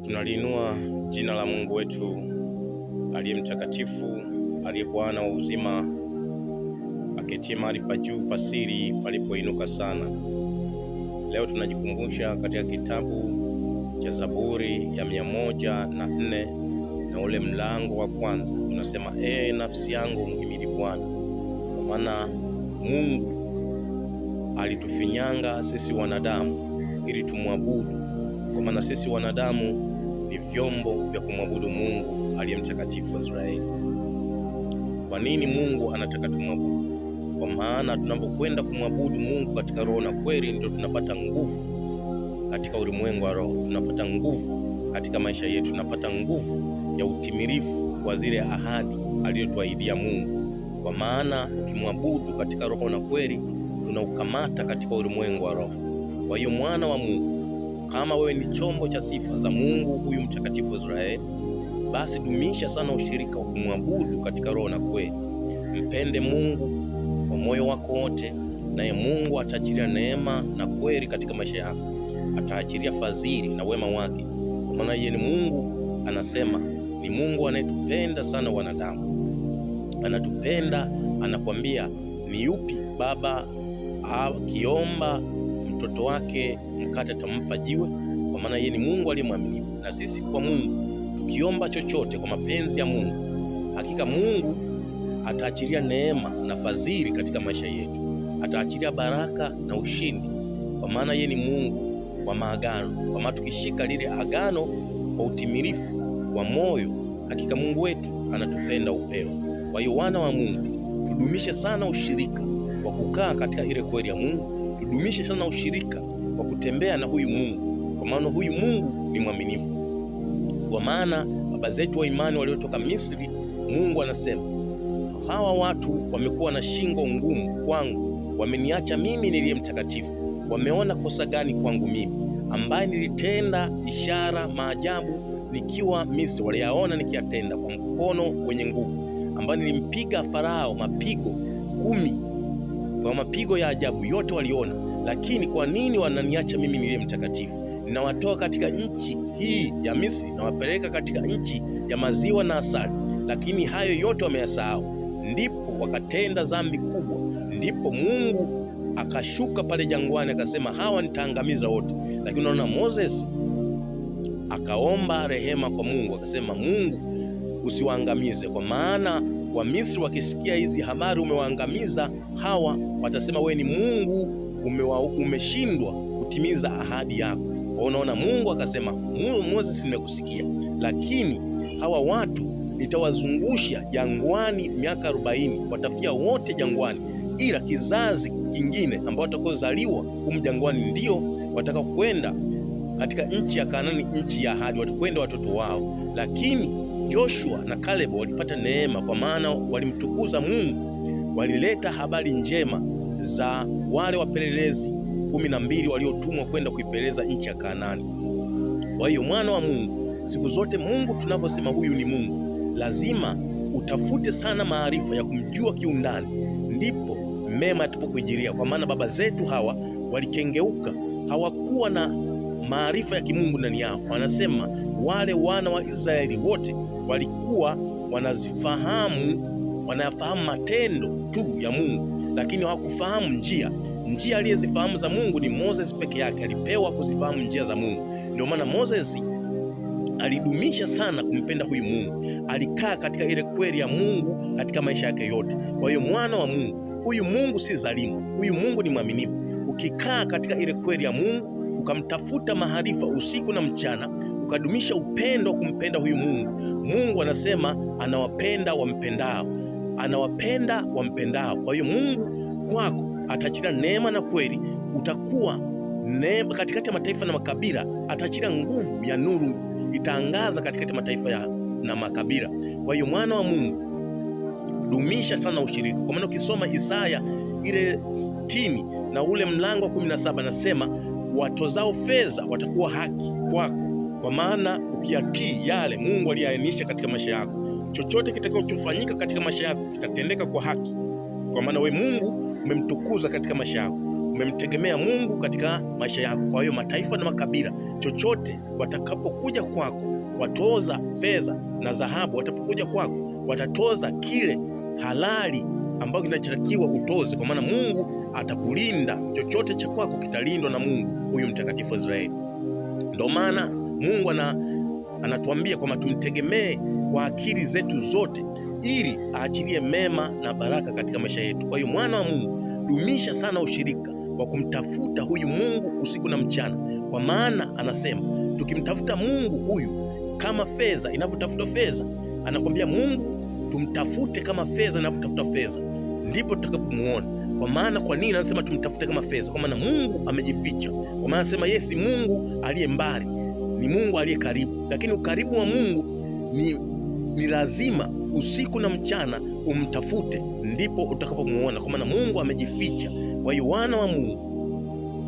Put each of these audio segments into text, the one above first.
Tunaliinua jina la Mungu wetu aliye mtakatifu, aliye Bwana wa uzima, aketie mahali pa juu pasiri palipoinuka sana. Leo tunajikumbusha katika kitabu cha Zaburi ya 104 na ule mlango wa kwanza. Tunasema, nafsi yangu mhimidi Bwana, kwa maana Mungu alitufinyanga sisi wanadamu ili tumwabudu, kwa maana sisi wanadamu ni vyombo vya kumwabudu Mungu aliye mtakatifu wa Israeli. Kwa nini Mungu anataka tumwabudu? Kwa maana tunapokwenda kumwabudu Mungu katika roho na kweli, ndio tunapata nguvu katika ulimwengu wa roho, tunapata nguvu katika maisha yetu, tunapata nguvu ya utimilifu wa zile ahadi aliyotuahidia Mungu. Kwa maana ukimwabudu katika roho na kweli, tunaukamata katika ulimwengu wa roho. Kwa hiyo mwana wa Mungu, kama wewe ni chombo cha sifa za Mungu huyu mtakatifu wa Israeli, basi dumisha sana ushirika wa kumwabudu katika roho na kweli. Mpende Mungu kwa moyo wako wote, naye Mungu ataachilia neema na kweli katika maisha yako, ataachilia fadhili na wema wake. Kwa maana yeye ni Mungu, anasema ni Mungu anayetupenda sana wanadamu, anatupenda. Anakwambia ni yupi baba akiomba mtoto wake mkate atampa jiwe? Kwa maana yeye ni Mungu aliye mwaminifu. Na sisi kwa Mungu tukiomba chochote kwa mapenzi ya Mungu, hakika Mungu ataachilia neema na fadhili katika maisha yetu, ataachilia baraka na ushindi, kwa maana yeye ni Mungu wa maagano. Kwa maana tukishika lile agano kwa utimilifu wa moyo, hakika Mungu wetu anatupenda upeo. Kwa hiyo wana wa Mungu, tudumishe sana ushirika wa kukaa katika ile kweli ya Mungu, tudumishe sana ushirika wa kutembea na huyu Mungu, kwa maana huyu Mungu ni mwaminifu. Kwa maana baba zetu wa imani waliotoka Misri, Mungu anasema, hawa watu wamekuwa na shingo ngumu kwangu, wameniacha mimi niliye mtakatifu. Wameona kosa gani kwangu mimi, ambaye nilitenda ishara maajabu nikiwa Misri? Waliyaona nikiyatenda kwa mkono wenye nguvu, ambaye nilimpiga Farao mapigo 10 kwa mapigo ya ajabu, yote waliona. Lakini kwa nini wananiacha mimi niliye mtakatifu? Ninawatoa katika nchi hii ya Misri, nawapeleka katika nchi ya maziwa na asali, lakini hayo yote wameyasahau. Ndipo wakatenda dhambi kubwa. Ndipo Mungu akashuka pale jangwani, akasema hawa nitaangamiza wote. Lakini unaona, Moses akaomba rehema kwa Mungu, akasema, Mungu usiwaangamize, kwa maana wa Misri wakisikia hizi habari umewaangamiza hawa, watasema wewe ni Mungu umeshindwa kutimiza ahadi yako. Unaona, Mungu akasema, Moses, nimekusikia, lakini hawa watu nitawazungusha jangwani miaka 40, watafia wote jangwani, ila kizazi kingine ambao watakozaliwa humu jangwani ndio wataka kwenda katika nchi ya Kanaani, nchi ya ahadi, watakwenda watoto wao. Lakini Joshua na Caleb walipata neema, kwa maana walimtukuza Mungu, walileta habari njema za wale wapelelezi 12 waliotumwa kwenda kuipeleleza nchi ya Kanaani. Kwa hiyo mwana wa Mungu, siku zote Mungu tunaposema huyu ni Mungu, lazima utafute sana maarifa ya kumjua kiundani, ndipo mema yatapokujilia. Kwa maana baba zetu hawa walikengeuka, hawakuwa na maarifa ya kimungu ndani yao. Wanasema wale wana wa Israeli wote walikuwa wanayafahamu matendo tu ya Mungu, lakini hawakufahamu njia. Njia aliyezifahamu za Mungu ni Moses peke yake, alipewa kuzifahamu njia za Mungu. Ndio maana Moses alidumisha sana kumpenda huyu Mungu, alikaa katika ile kweli ya Mungu katika maisha yake yote. Kwa hiyo mwana wa Mungu, huyu Mungu si dhalimu, huyu Mungu ni mwaminifu. Ukikaa katika ile kweli ya Mungu, ukamtafuta maarifa usiku na mchana, ukadumisha upendo wa kumpenda huyu Mungu, Mungu anasema anawapenda wampendao, anawapenda wampendao. Kwa hiyo Mungu kwako ataachilia neema na kweli, utakuwa neema katikati ya mataifa na makabila, ataachilia nguvu ya nuru, itaangaza katikati ya mataifa na makabila. Kwa hiyo mwana wa Mungu, dumisha sana ushirika, kwa maana ukisoma Isaya ile 60 na ule mlango wa 17, nasema watozao fedha watakuwa haki kwako, kwa maana ukiatii yale Mungu aliyaainisha katika maisha yako, chochote kitakachofanyika katika maisha yako kitatendeka kwa haki, kwa maana we Mungu umemtukuza katika maisha yako. umemtegemea Mungu katika maisha yako. Kwa hiyo mataifa na makabila, chochote watakapokuja kwako, watoza fedha na dhahabu, watapokuja kwako watatoza kile halali ambacho kinachotakiwa utoze, kwa maana Mungu atakulinda. Chochote cha kwako kitalindwa na Mungu huyu mtakatifu wa Israeli. Ndio maana Mungu anatuambia kwamba tumtegemee kwa akili zetu zote ili aachilie mema na baraka katika maisha yetu. Kwa hiyo mwana wa Mungu, dumisha sana ushirika wa kumtafuta huyu Mungu usiku na mchana, kwa maana anasema tukimtafuta Mungu huyu kama fedha inavyotafuta fedha, anakwambia Mungu tumtafute kama fedha inavyotafuta fedha, ndipo tutakapomuona. Kwa maana kwa nini anasema tumtafute kama fedha? Kwa maana Mungu amejificha. Kwa maana anasema yeye si Mungu aliye mbali, ni Mungu aliye karibu. Lakini ukaribu wa Mungu ni lazima usiku na mchana umtafute, ndipo utakapomuona, kwa maana Mungu amejificha. Kwa hiyo wana wa Mungu,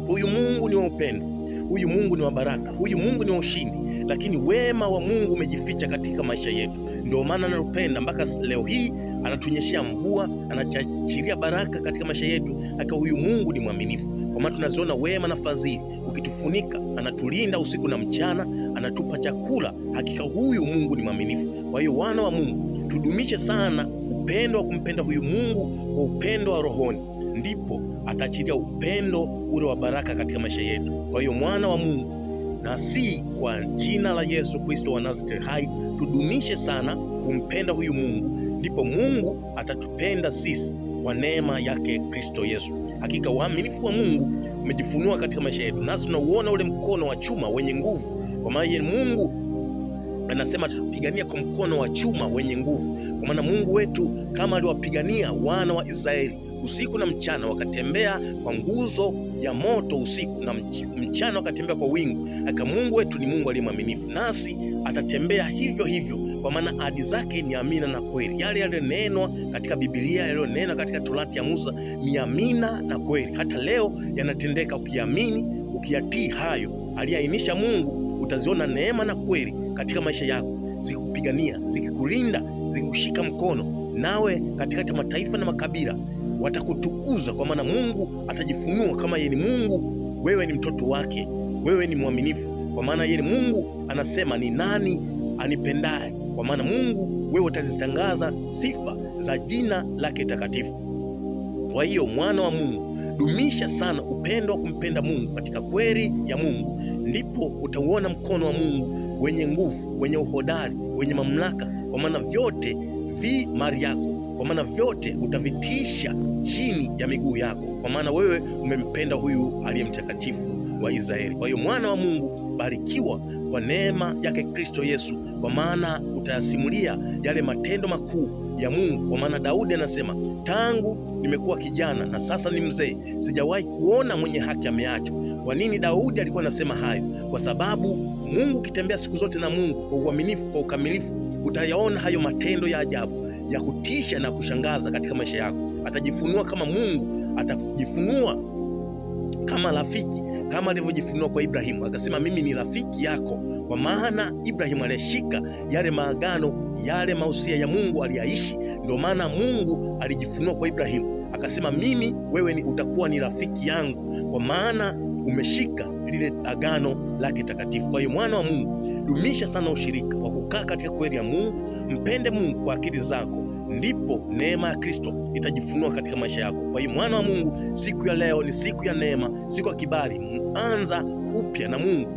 huyu Mungu ni wa upendo, huyu Mungu ni wa baraka, huyu Mungu ni wa ushindi, lakini wema wa Mungu umejificha katika maisha yetu. Ndio maana anatupenda mpaka leo hii, anatunyeshea mvua, anachachilia baraka katika maisha yetu. Hakika huyu Mungu ni mwaminifu, kwa maana tunaziona wema na fadhili ukitufunika, anatulinda usiku na mchana, anatupa chakula. Hakika huyu Mungu ni mwaminifu. Kwa hiyo wana wa Mungu, tudumishe sana upendo wa kumpenda huyu Mungu kwa upendo wa rohoni, ndipo ataachilia upendo ule wa baraka katika maisha yetu. Kwa hiyo mwana wa Mungu, nasi kwa jina la Yesu Kristo wa Nazareti hai, tudumishe sana kumpenda huyu Mungu, ndipo Mungu atatupenda sisi kwa neema yake Kristo Yesu. Hakika uaminifu wa Mungu umejifunua katika maisha yetu, nasi tunauona ule mkono wa chuma wenye nguvu, kwa maana yeye Mungu anasema tutupigania kwa mkono wa chuma wenye nguvu. Kwa maana Mungu wetu kama aliwapigania wana wa Israeli usiku na mchana, wakatembea kwa nguzo ya moto usiku na mchana wakatembea kwa wingu. Aka Mungu wetu ni Mungu aliye mwaminifu, nasi atatembea hivyo hivyo, kwa maana ahadi zake ni amina na kweli. Yale yaliyonenwa katika Biblia, yaliyonenwa katika Torati ya Musa ni amina na kweli, hata leo yanatendeka. Ukiamini, ukiyatii hayo aliyeainisha Mungu, utaziona neema na kweli katika maisha yako, zikupigania, zikikulinda, zikushika mkono, nawe katikati ya mataifa na makabila watakutukuza, kwa maana Mungu atajifunua kama yeye ni Mungu. Wewe ni mtoto wake, wewe ni mwaminifu, kwa maana yeye Mungu anasema ni nani anipendaye. Kwa maana Mungu, wewe utazitangaza sifa za jina lake takatifu. Kwa hiyo mwana wa Mungu, dumisha sana upendo wa kumpenda Mungu katika kweli ya Mungu, ndipo utauona mkono wa Mungu wenye nguvu, wenye uhodari, wenye mamlaka, kwa maana vyote vi mali yako, kwa maana vyote utavitisha chini ya miguu yako, kwa maana wewe umempenda huyu aliye mtakatifu wa Israeli. Kwa hiyo mwana wa Mungu, barikiwa kwa neema yake Kristo Yesu, kwa maana utayasimulia yale matendo makuu ya Mungu. Kwa maana Daudi anasema, tangu nimekuwa kijana na sasa ni mzee, sijawahi kuona mwenye haki ameachwa. Kwa nini Daudi alikuwa anasema hayo? Kwa sababu Mungu, ukitembea siku zote na Mungu kwa uaminifu, kwa ukamilifu, utayaona hayo matendo ya ajabu ya kutisha na kushangaza katika maisha yako. Atajifunua kama Mungu, atajifunua kama rafiki, kama alivyojifunua kwa Ibrahimu, akasema mimi ni rafiki yako. Kwa maana Ibrahimu alishika yale maagano, yale mausia ya Mungu aliyaishi. Ndio maana Mungu alijifunua kwa Ibrahimu akasema, mimi wewe utakuwa ni rafiki yangu, kwa maana umeshika lile agano lake takatifu. Kwa hiyo mwana wa Mungu, dumisha sana ushirika wa kukaa katika kweli ya Mungu. Mpende Mungu kwa akili zako, ndipo neema ya Kristo itajifunua katika maisha yako. Kwa hiyo mwana wa Mungu, siku ya leo ni siku ya neema, siku ya kibali. Anza upya na Mungu,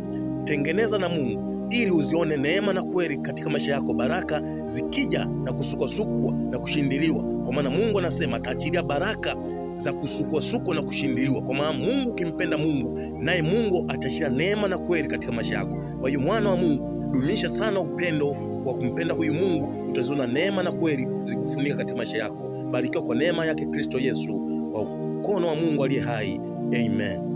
tengeneza na Mungu, ili uzione neema na kweli katika maisha yako, baraka zikija na kusukwasukwa na kushindiliwa. Kwa maana Mungu anasema ataachilia baraka za kusukwasukwa na kushindiliwa. Kwa maana Mungu, ukimpenda Mungu, naye Mungu ataachilia neema na kweli katika maisha yako. Kwa hiyo mwana wa Mungu, dumisha sana upendo wa kumpenda huyu Mungu, utaziona neema na kweli zikufunika katika maisha yako. Barikiwa kwa neema yake Kristo Yesu, kwa mkono wa Mungu aliye hai. Amen.